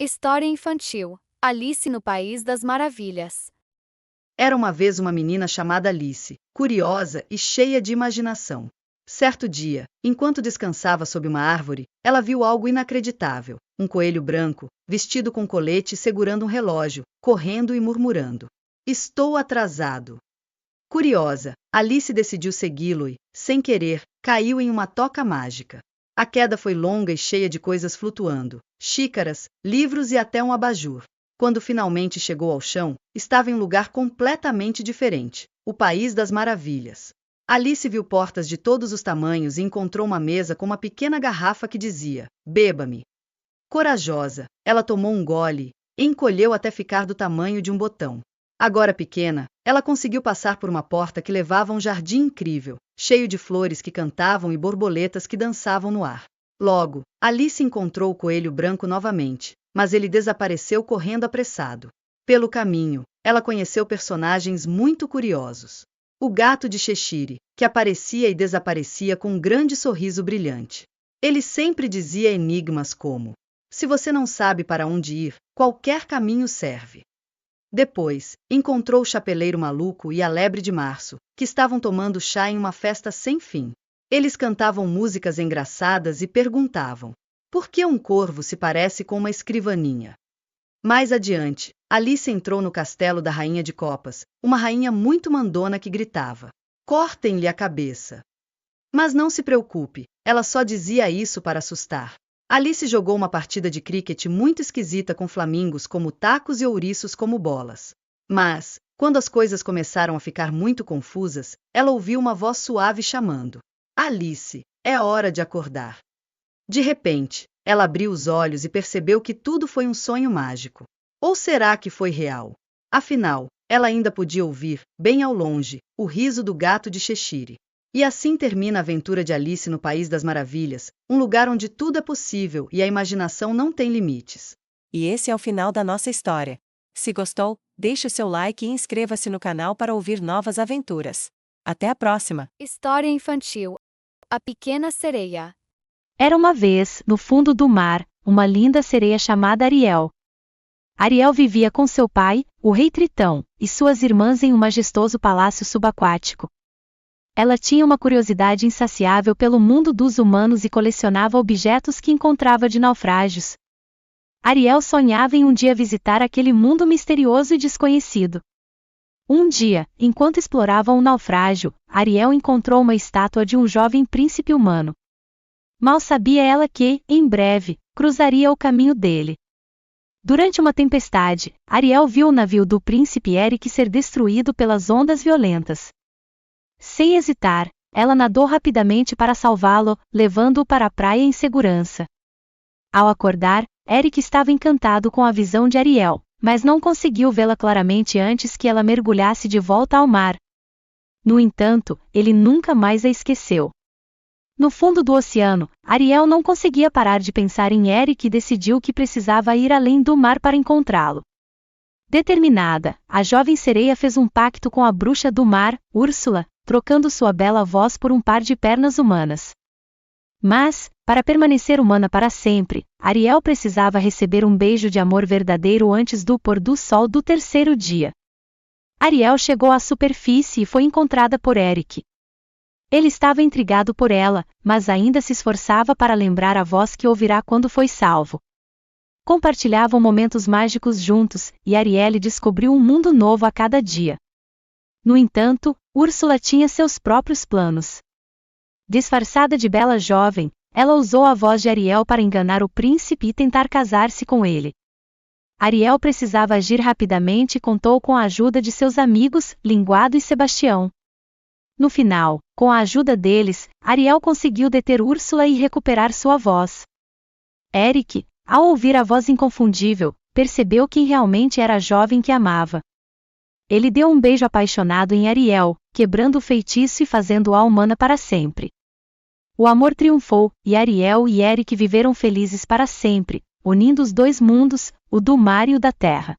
História infantil. Alice no País das Maravilhas. Era uma vez uma menina chamada Alice, curiosa e cheia de imaginação. Certo dia, enquanto descansava sob uma árvore, ela viu algo inacreditável: um coelho branco, vestido com colete e segurando um relógio, correndo e murmurando: "Estou atrasado." Curiosa, Alice decidiu segui-lo e, sem querer, caiu em uma toca mágica. A queda foi longa e cheia de coisas flutuando: xícaras, livros e até um abajur. Quando finalmente chegou ao chão, estava em um lugar completamente diferente: o País das Maravilhas. Alice viu portas de todos os tamanhos e encontrou uma mesa com uma pequena garrafa que dizia: "Beba-me." Corajosa, ela tomou um gole e encolheu até ficar do tamanho de um botão. Agora pequena, ela conseguiu passar por uma porta que levava a um jardim incrível, cheio de flores que cantavam e borboletas que dançavam no ar. Logo, Alice encontrou o coelho branco novamente, mas ele desapareceu correndo apressado. Pelo caminho, ela conheceu personagens muito curiosos. O gato de Cheshire, que aparecia e desaparecia com um grande sorriso brilhante. Ele sempre dizia enigmas como: "Se você não sabe para onde ir, qualquer caminho serve." Depois, encontrou o chapeleiro maluco e a lebre de março, que estavam tomando chá em uma festa sem fim. Eles cantavam músicas engraçadas e perguntavam: por que um corvo se parece com uma escrivaninha? Mais adiante, Alice entrou no castelo da Rainha de Copas, uma rainha muito mandona que gritava: "Cortem-lhe a cabeça." Mas não se preocupe, ela só dizia isso para assustar. Alice jogou uma partida de cricket muito esquisita com flamingos como tacos e ouriços como bolas. Mas, quando as coisas começaram a ficar muito confusas, ela ouviu uma voz suave chamando: "Alice, é hora de acordar." De repente, ela abriu os olhos e percebeu que tudo foi um sonho mágico. Ou será que foi real? Afinal, ela ainda podia ouvir, bem ao longe, o riso do gato de Cheshire. E assim termina a aventura de Alice no País das Maravilhas, um lugar onde tudo é possível e a imaginação não tem limites. E esse é o final da nossa história. Se gostou, deixe o seu like e inscreva-se no canal para ouvir novas aventuras. Até a próxima! História infantil. A Pequena Sereia. Era uma vez, no fundo do mar, uma linda sereia chamada Ariel. Ariel vivia com seu pai, o rei Tritão, e suas irmãs em um majestoso palácio subaquático. Ela tinha uma curiosidade insaciável pelo mundo dos humanos e colecionava objetos que encontrava de naufrágios. Ariel sonhava em um dia visitar aquele mundo misterioso e desconhecido. Um dia, enquanto explorava um naufrágio, Ariel encontrou uma estátua de um jovem príncipe humano. Mal sabia ela que, em breve, cruzaria o caminho dele. Durante uma tempestade, Ariel viu o navio do príncipe Eric ser destruído pelas ondas violentas. Sem hesitar, ela nadou rapidamente para salvá-lo, levando-o para a praia em segurança. Ao acordar, Eric estava encantado com a visão de Ariel, mas não conseguiu vê-la claramente antes que ela mergulhasse de volta ao mar. No entanto, ele nunca mais a esqueceu. No fundo do oceano, Ariel não conseguia parar de pensar em Eric e decidiu que precisava ir além do mar para encontrá-lo. Determinada, a jovem sereia fez um pacto com a bruxa do mar, Úrsula, trocando sua bela voz por um par de pernas humanas. Mas, para permanecer humana para sempre, Ariel precisava receber um beijo de amor verdadeiro antes do pôr do sol do terceiro dia. Ariel chegou à superfície e foi encontrada por Eric. Ele estava intrigado por ela, mas ainda se esforçava para lembrar a voz que ouvirá quando foi salvo. Compartilhavam momentos mágicos juntos, e Ariel descobriu um mundo novo a cada dia. No entanto, Úrsula tinha seus próprios planos. Disfarçada de bela jovem, ela usou a voz de Ariel para enganar o príncipe e tentar casar-se com ele. Ariel precisava agir rapidamente e contou com a ajuda de seus amigos, Linguado e Sebastião. No final, com a ajuda deles, Ariel conseguiu deter Úrsula e recuperar sua voz. Eric, ao ouvir a voz inconfundível, percebeu quem realmente era a jovem que amava. Ele deu um beijo apaixonado em Ariel, quebrando o feitiço e fazendo-a humana para sempre. O amor triunfou, e Ariel e Eric viveram felizes para sempre, unindo os dois mundos, o do mar e o da terra.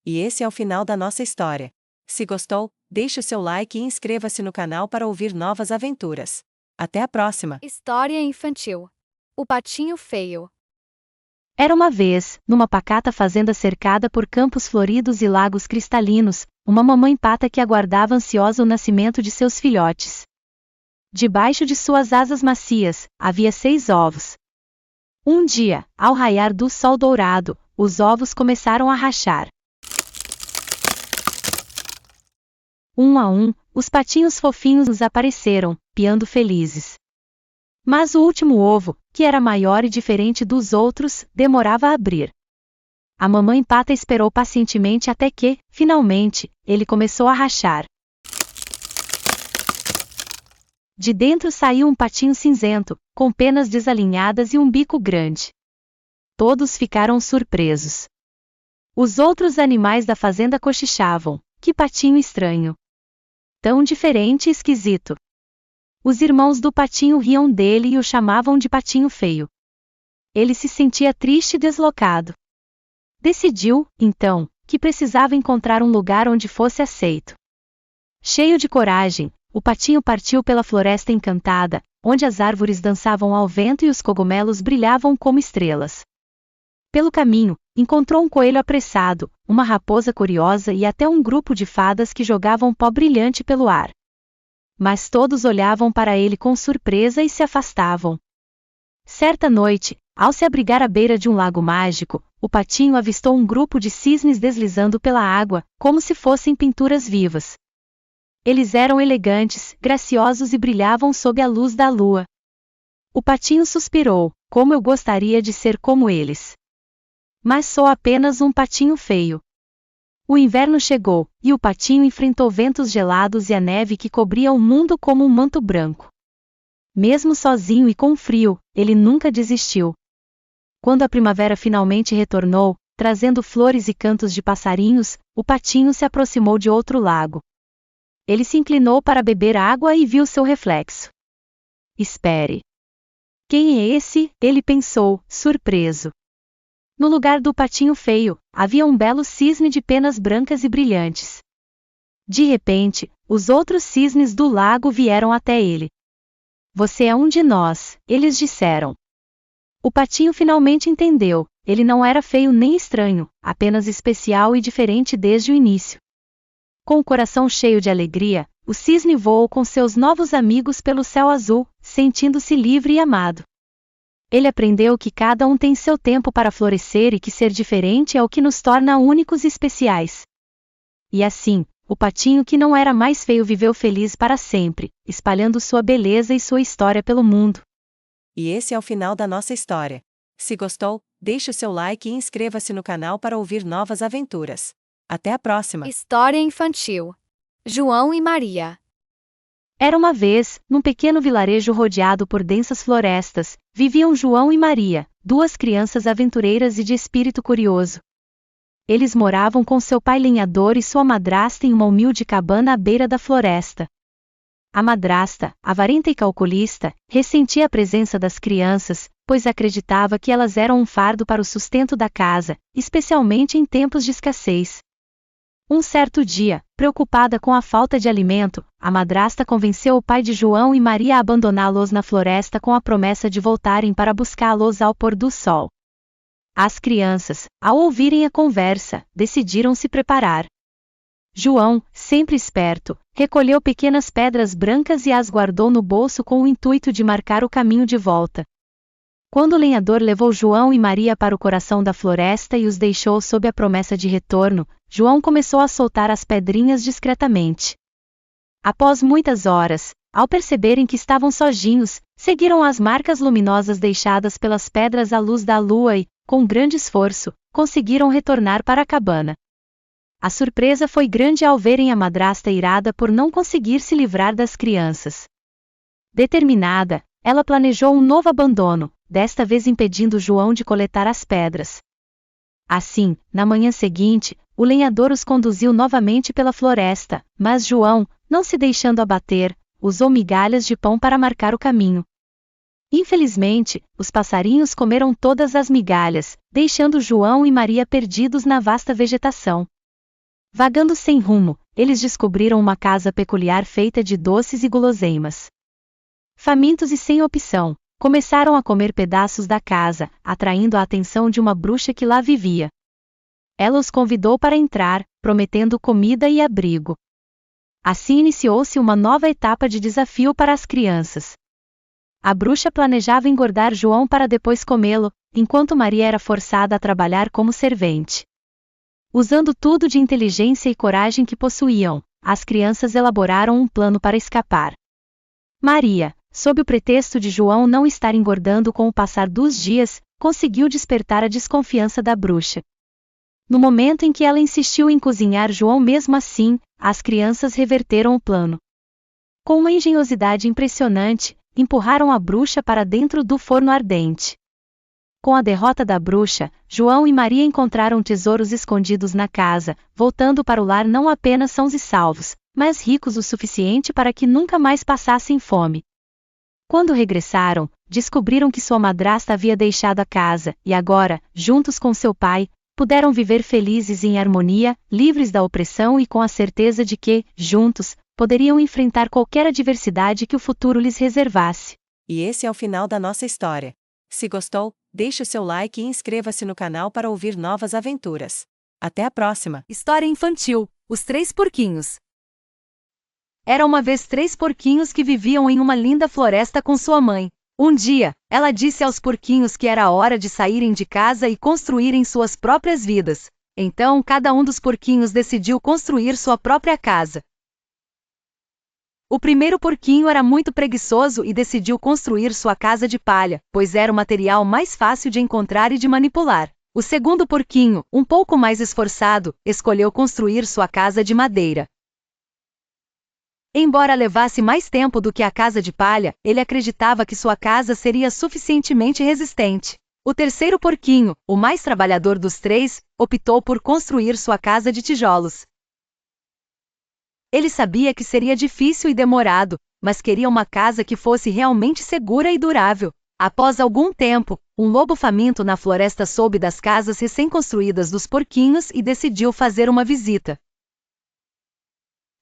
E esse é o final da nossa história. Se gostou, deixe o seu like e inscreva-se no canal para ouvir novas aventuras. Até a próxima! História infantil. O Patinho Feio. Era uma vez, numa pacata fazenda cercada por campos floridos e lagos cristalinos, uma mamãe pata que aguardava ansiosa o nascimento de seus filhotes. Debaixo de suas asas macias, havia 6 ovos. Um dia, ao raiar do sol dourado, os ovos começaram a rachar. Um a um, os patinhos fofinhos apareceram, piando felizes. Mas o último ovo, que era maior e diferente dos outros, demorava a abrir. A mamãe pata esperou pacientemente até que, finalmente, ele começou a rachar. De dentro saiu um patinho cinzento, com penas desalinhadas e um bico grande. Todos ficaram surpresos. Os outros animais da fazenda cochichavam: que patinho estranho! Tão diferente e esquisito. Os irmãos do patinho riam dele e o chamavam de patinho feio. Ele se sentia triste e deslocado. Decidiu, então, que precisava encontrar um lugar onde fosse aceito. Cheio de coragem, o patinho partiu pela floresta encantada, onde as árvores dançavam ao vento e os cogumelos brilhavam como estrelas. Pelo caminho, encontrou um coelho apressado, uma raposa curiosa e até um grupo de fadas que jogavam pó brilhante pelo ar. Mas todos olhavam para ele com surpresa e se afastavam. Certa noite, ao se abrigar à beira de um lago mágico, o patinho avistou um grupo de cisnes deslizando pela água, como se fossem pinturas vivas. Eles eram elegantes, graciosos e brilhavam sob a luz da lua. O patinho suspirou: como eu gostaria de ser como eles. Mas sou apenas um patinho feio. O inverno chegou, e o patinho enfrentou ventos gelados e a neve que cobria o mundo como um manto branco. Mesmo sozinho e com frio, ele nunca desistiu. Quando a primavera finalmente retornou, trazendo flores e cantos de passarinhos, o patinho se aproximou de outro lago. Ele se inclinou para beber água e viu seu reflexo. Espere. Quem é esse? Ele pensou, surpreso. No lugar do patinho feio, havia um belo cisne de penas brancas e brilhantes. De repente, os outros cisnes do lago vieram até ele. Você é um de nós, eles disseram. O patinho finalmente entendeu: ele não era feio nem estranho, apenas especial e diferente desde o início. Com o coração cheio de alegria, o cisne voou com seus novos amigos pelo céu azul, sentindo-se livre e amado. Ele aprendeu que cada um tem seu tempo para florescer e que ser diferente é o que nos torna únicos e especiais. E assim, o patinho que não era mais feio viveu feliz para sempre, espalhando sua beleza e sua história pelo mundo. E esse é o final da nossa história. Se gostou, deixe o seu like e inscreva-se no canal para ouvir novas aventuras. Até a próxima! História infantil. João e Maria. Era uma vez, num pequeno vilarejo rodeado por densas florestas, viviam João e Maria, 2 crianças aventureiras e de espírito curioso. Eles moravam com seu pai lenhador e sua madrasta em uma humilde cabana à beira da floresta. A madrasta, avarenta e calculista, ressentia a presença das crianças, pois acreditava que elas eram um fardo para o sustento da casa, especialmente em tempos de escassez. Um certo dia, preocupada com a falta de alimento, a madrasta convenceu o pai de João e Maria a abandoná-los na floresta com a promessa de voltarem para buscá-los ao pôr do sol. As crianças, ao ouvirem a conversa, decidiram se preparar. João, sempre esperto, recolheu pequenas pedras brancas e as guardou no bolso com o intuito de marcar o caminho de volta. Quando o lenhador levou João e Maria para o coração da floresta e os deixou sob a promessa de retorno, João começou a soltar as pedrinhas discretamente. Após muitas horas, ao perceberem que estavam sozinhos, seguiram as marcas luminosas deixadas pelas pedras à luz da lua e, com grande esforço, conseguiram retornar para a cabana. A surpresa foi grande ao verem a madrasta irada por não conseguir se livrar das crianças. Determinada, ela planejou um novo abandono, desta vez impedindo João de coletar as pedras. Assim, na manhã seguinte, o lenhador os conduziu novamente pela floresta, mas João, não se deixando abater, usou migalhas de pão para marcar o caminho. Infelizmente, os passarinhos comeram todas as migalhas, deixando João e Maria perdidos na vasta vegetação. Vagando sem rumo, eles descobriram uma casa peculiar feita de doces e guloseimas. Famintos e sem opção, começaram a comer pedaços da casa, atraindo a atenção de uma bruxa que lá vivia. Ela os convidou para entrar, prometendo comida e abrigo. Assim iniciou-se uma nova etapa de desafio para as crianças. A bruxa planejava engordar João para depois comê-lo, enquanto Maria era forçada a trabalhar como servente. Usando tudo de inteligência e coragem que possuíam, as crianças elaboraram um plano para escapar. Maria, sob o pretexto de João não estar engordando com o passar dos dias, conseguiu despertar a desconfiança da bruxa. No momento em que ela insistiu em cozinhar João mesmo assim, as crianças reverteram o plano. Com uma engenhosidade impressionante, empurraram a bruxa para dentro do forno ardente. Com a derrota da bruxa, João e Maria encontraram tesouros escondidos na casa, voltando para o lar não apenas sãos e salvos, mas ricos o suficiente para que nunca mais passassem fome. Quando regressaram, descobriram que sua madrasta havia deixado a casa, e agora, juntos com seu pai, puderam viver felizes em harmonia, livres da opressão e com a certeza de que, juntos, poderiam enfrentar qualquer adversidade que o futuro lhes reservasse. E esse é o final da nossa história. Se gostou, deixe o seu like e inscreva-se no canal para ouvir novas aventuras. Até a próxima! História infantil: Os Três Porquinhos. Era uma vez 3 porquinhos que viviam em uma linda floresta com sua mãe. Um dia, ela disse aos porquinhos que era hora de saírem de casa e construírem suas próprias vidas. Então, cada um dos porquinhos decidiu construir sua própria casa. O primeiro porquinho era muito preguiçoso e decidiu construir sua casa de palha, pois era o material mais fácil de encontrar e de manipular. O segundo porquinho, um pouco mais esforçado, escolheu construir sua casa de madeira. Embora levasse mais tempo do que a casa de palha, ele acreditava que sua casa seria suficientemente resistente. O terceiro porquinho, o mais trabalhador dos 3, optou por construir sua casa de tijolos. Ele sabia que seria difícil e demorado, mas queria uma casa que fosse realmente segura e durável. Após algum tempo, um lobo faminto na floresta soube das casas recém-construídas dos porquinhos e decidiu fazer uma visita.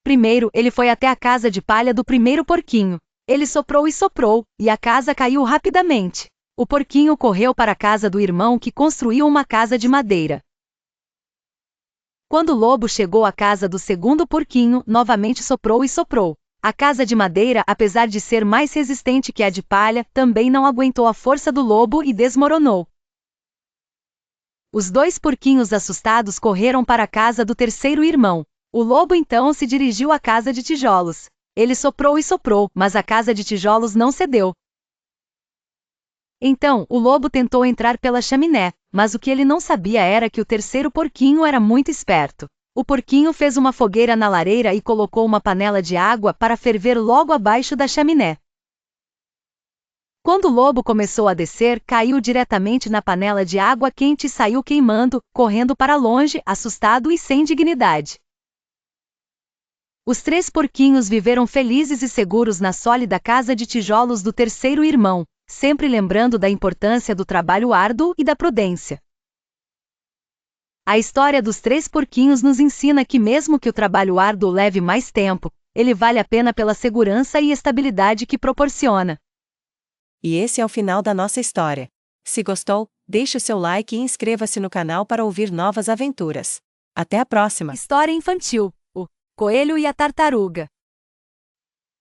Primeiro, ele foi até a casa de palha do primeiro porquinho. Ele soprou, e a casa caiu rapidamente. O porquinho correu para a casa do irmão que construiu uma casa de madeira. Quando o lobo chegou à casa do segundo porquinho, novamente soprou. A casa de madeira, apesar de ser mais resistente que a de palha, também não aguentou a força do lobo e desmoronou. Os 2 porquinhos assustados correram para a casa do terceiro irmão. O lobo então se dirigiu à casa de tijolos. Ele soprou, mas a casa de tijolos não cedeu. Então, o lobo tentou entrar pela chaminé, mas o que ele não sabia era que o terceiro porquinho era muito esperto. O porquinho fez uma fogueira na lareira e colocou uma panela de água para ferver logo abaixo da chaminé. Quando o lobo começou a descer, caiu diretamente na panela de água quente e saiu queimando, correndo para longe, assustado e sem dignidade. Os 3 porquinhos viveram felizes e seguros na sólida casa de tijolos do terceiro irmão, sempre lembrando da importância do trabalho árduo e da prudência. A história dos 3 porquinhos nos ensina que mesmo que o trabalho árduo leve mais tempo, ele vale a pena pela segurança e estabilidade que proporciona. E esse é o final da nossa história. Se gostou, deixe o seu like e inscreva-se no canal para ouvir novas aventuras. Até a próxima! História infantil: O Coelho e a Tartaruga.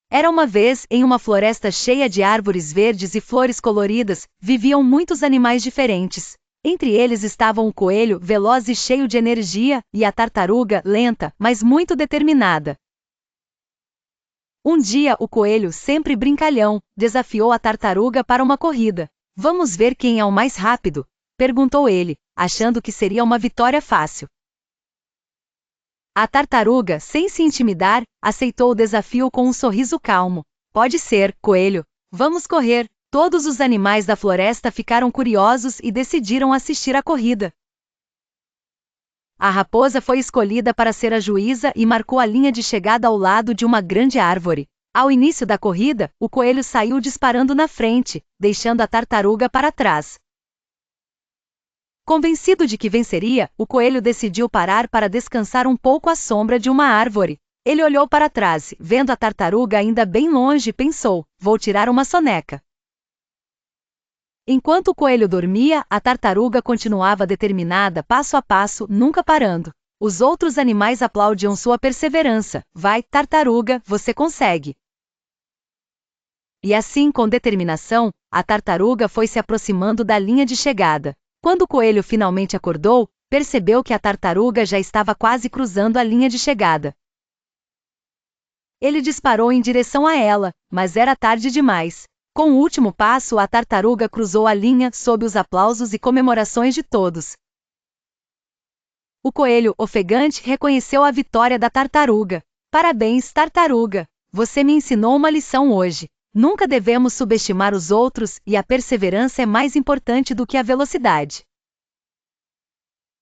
Era uma vez, em uma floresta cheia de árvores verdes e flores coloridas, viviam muitos animais diferentes. Entre eles estavam o coelho, veloz e cheio de energia, e a tartaruga, lenta, mas muito determinada. Um dia, o coelho, sempre brincalhão, desafiou a tartaruga para uma corrida. "Vamos ver quem é o mais rápido?", perguntou ele, achando que seria uma vitória fácil. A tartaruga, sem se intimidar, aceitou o desafio com um sorriso calmo. "Pode ser, coelho. Vamos correr." Todos os animais da floresta ficaram curiosos e decidiram assistir à corrida. A raposa foi escolhida para ser a juíza e marcou a linha de chegada ao lado de uma grande árvore. Ao início da corrida, o coelho saiu disparando na frente, deixando a tartaruga para trás. Convencido de que venceria, o coelho decidiu parar para descansar um pouco à sombra de uma árvore. Ele olhou para trás, vendo a tartaruga ainda bem longe e pensou: "Vou tirar uma soneca." Enquanto o coelho dormia, a tartaruga continuava determinada passo a passo, nunca parando. Os outros animais aplaudiam sua perseverança. Vai, tartaruga, você consegue! E assim, com determinação, a tartaruga foi se aproximando da linha de chegada. Quando o coelho finalmente acordou, percebeu que a tartaruga já estava quase cruzando a linha de chegada. Ele disparou em direção a ela, mas era tarde demais. Com o último passo, a tartaruga cruzou a linha sob os aplausos e comemorações de todos. O coelho, ofegante, reconheceu a vitória da tartaruga. Parabéns, tartaruga! Você me ensinou uma lição hoje. Nunca devemos subestimar os outros e a perseverança é mais importante do que a velocidade.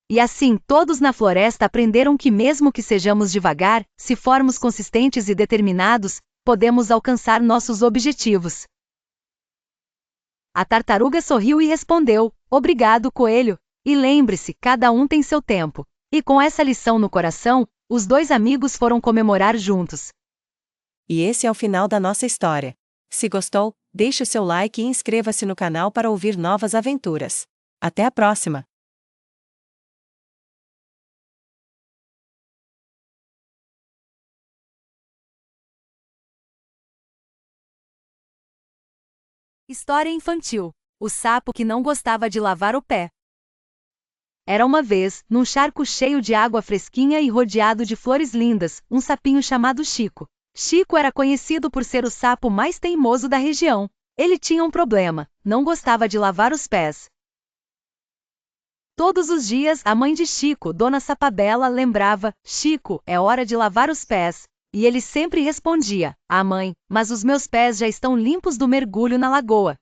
E assim, todos na floresta aprenderam que mesmo que sejamos devagar, se formos consistentes e determinados, podemos alcançar nossos objetivos. A tartaruga sorriu e respondeu: obrigado, coelho. E lembre-se, cada um tem seu tempo. E com essa lição no coração, os dois amigos foram comemorar juntos. E esse é o final da nossa história. Se gostou, deixe o seu like e inscreva-se no canal para ouvir novas aventuras. Até a próxima! História infantil: o sapo que não gostava de lavar o pé. Era uma vez, num charco cheio de água fresquinha e rodeado de flores lindas, um sapinho chamado Chico. Chico era conhecido por ser o sapo mais teimoso da região. Ele tinha um problema: não gostava de lavar os pés. Todos os dias, a mãe de Chico, Dona Sapabela, lembrava: Chico, é hora de lavar os pés. E ele sempre respondia: ah, mãe, mas os meus pés já estão limpos do mergulho na lagoa.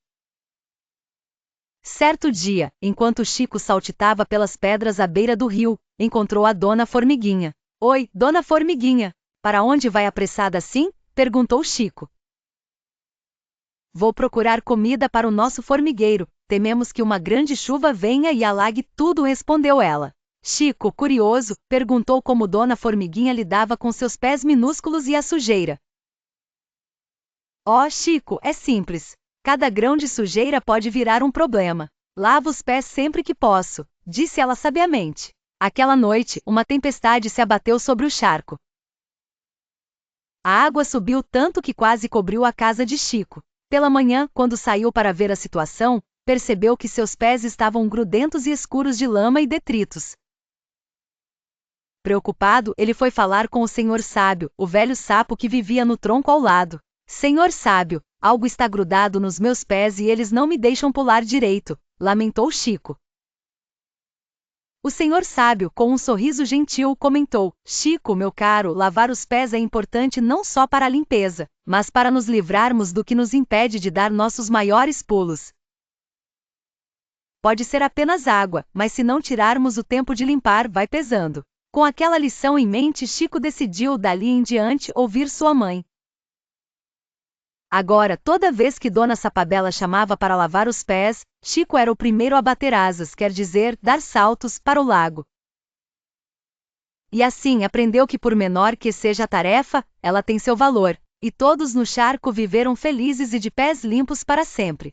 Certo dia, enquanto Chico saltitava pelas pedras à beira do rio, encontrou a Dona Formiguinha. Oi, Dona Formiguinha, para onde vai apressada assim? Perguntou Chico. Vou procurar comida para o nosso formigueiro. Tememos que uma grande chuva venha e alague tudo, respondeu ela. Chico, curioso, perguntou como Dona Formiguinha lidava com seus pés minúsculos e a sujeira. Oh, Chico, é simples. Cada grão de sujeira pode virar um problema. Lavo os pés sempre que posso, disse ela sabiamente. Aquela noite, uma tempestade se abateu sobre o charco. A água subiu tanto que quase cobriu a casa de Chico. Pela manhã, quando saiu para ver a situação, percebeu que seus pés estavam grudentos e escuros de lama e detritos. Preocupado, ele foi falar com o Senhor Sábio, o velho sapo que vivia no tronco ao lado. Senhor Sábio, algo está grudado nos meus pés e eles não me deixam pular direito, lamentou Chico. O Senhor Sábio, com um sorriso gentil, comentou: Chico, meu caro, lavar os pés é importante não só para a limpeza, mas para nos livrarmos do que nos impede de dar nossos maiores pulos. Pode ser apenas água, mas se não tirarmos o tempo de limpar, vai pesando. Com aquela lição em mente, Chico decidiu dali em diante ouvir sua mãe. Agora, toda vez que Dona Sapabela chamava para lavar os pés, Chico era o primeiro a bater asas, quer dizer, dar saltos, para o lago. E assim aprendeu que por menor que seja a tarefa, ela tem seu valor, e todos no charco viveram felizes e de pés limpos para sempre.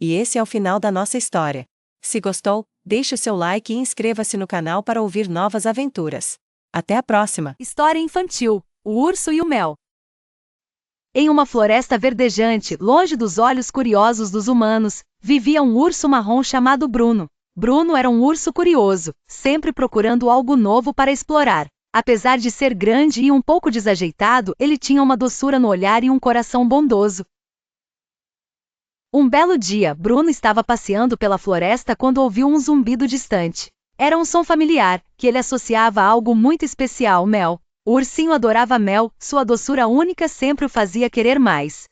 E esse é o final da nossa história. Se gostou, deixe o seu like e inscreva-se no canal para ouvir novas aventuras. Até a próxima! História infantil: o urso e o mel. Em uma floresta verdejante, longe dos olhos curiosos dos humanos, vivia um urso marrom chamado Bruno. Bruno era um urso curioso, sempre procurando algo novo para explorar. Apesar de ser grande e um pouco desajeitado, ele tinha uma doçura no olhar e um coração bondoso. Um belo dia, Bruno estava passeando pela floresta quando ouviu um zumbido distante. Era um som familiar, que ele associava a algo muito especial: mel. O ursinho adorava mel, sua doçura única sempre o fazia querer mais.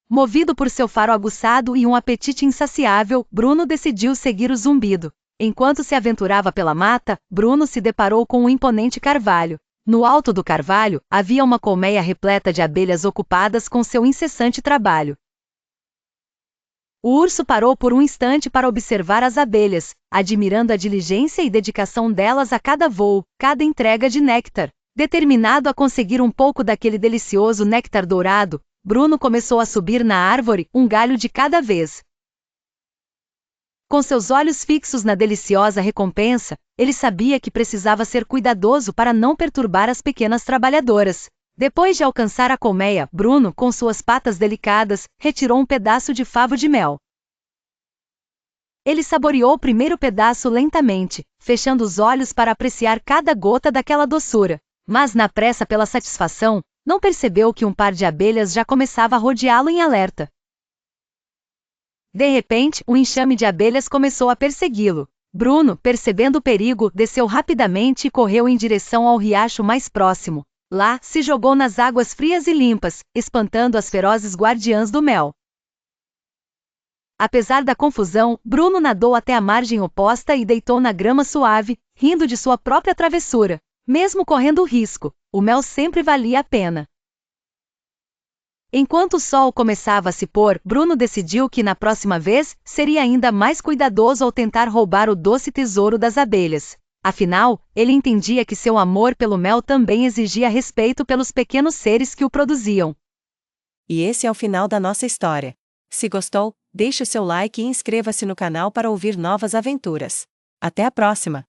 Movido por seu faro aguçado e um apetite insaciável, Bruno decidiu seguir o zumbido. Enquanto se aventurava pela mata, Bruno se deparou com um imponente carvalho. No alto do carvalho, havia uma colmeia repleta de abelhas ocupadas com seu incessante trabalho. O urso parou por um instante para observar as abelhas, admirando a diligência e dedicação delas a cada voo, cada entrega de néctar. Determinado a conseguir um pouco daquele delicioso néctar dourado, Bruno começou a subir na árvore, um galho de cada vez. Com seus olhos fixos na deliciosa recompensa, ele sabia que precisava ser cuidadoso para não perturbar as pequenas trabalhadoras. Depois de alcançar a colmeia, Bruno, com suas patas delicadas, retirou um pedaço de favo de mel. Ele saboreou o primeiro pedaço lentamente, fechando os olhos para apreciar cada gota daquela doçura. Mas na pressa pela satisfação, não percebeu que um par de abelhas já começava a rodeá-lo em alerta. De repente, um enxame de abelhas começou a persegui-lo. Bruno, percebendo o perigo, desceu rapidamente e correu em direção ao riacho mais próximo. Lá, se jogou nas águas frias e limpas, espantando as ferozes guardiãs do mel. Apesar da confusão, Bruno nadou até a margem oposta e deitou na grama suave, rindo de sua própria travessura. Mesmo correndo risco, o mel sempre valia a pena. Enquanto o sol começava a se pôr, Bruno decidiu que na próxima vez, seria ainda mais cuidadoso ao tentar roubar o doce tesouro das abelhas. Afinal, ele entendia que seu amor pelo mel também exigia respeito pelos pequenos seres que o produziam. E esse é o final da nossa história. Se gostou, deixe o seu like e inscreva-se no canal para ouvir novas aventuras. Até a próxima!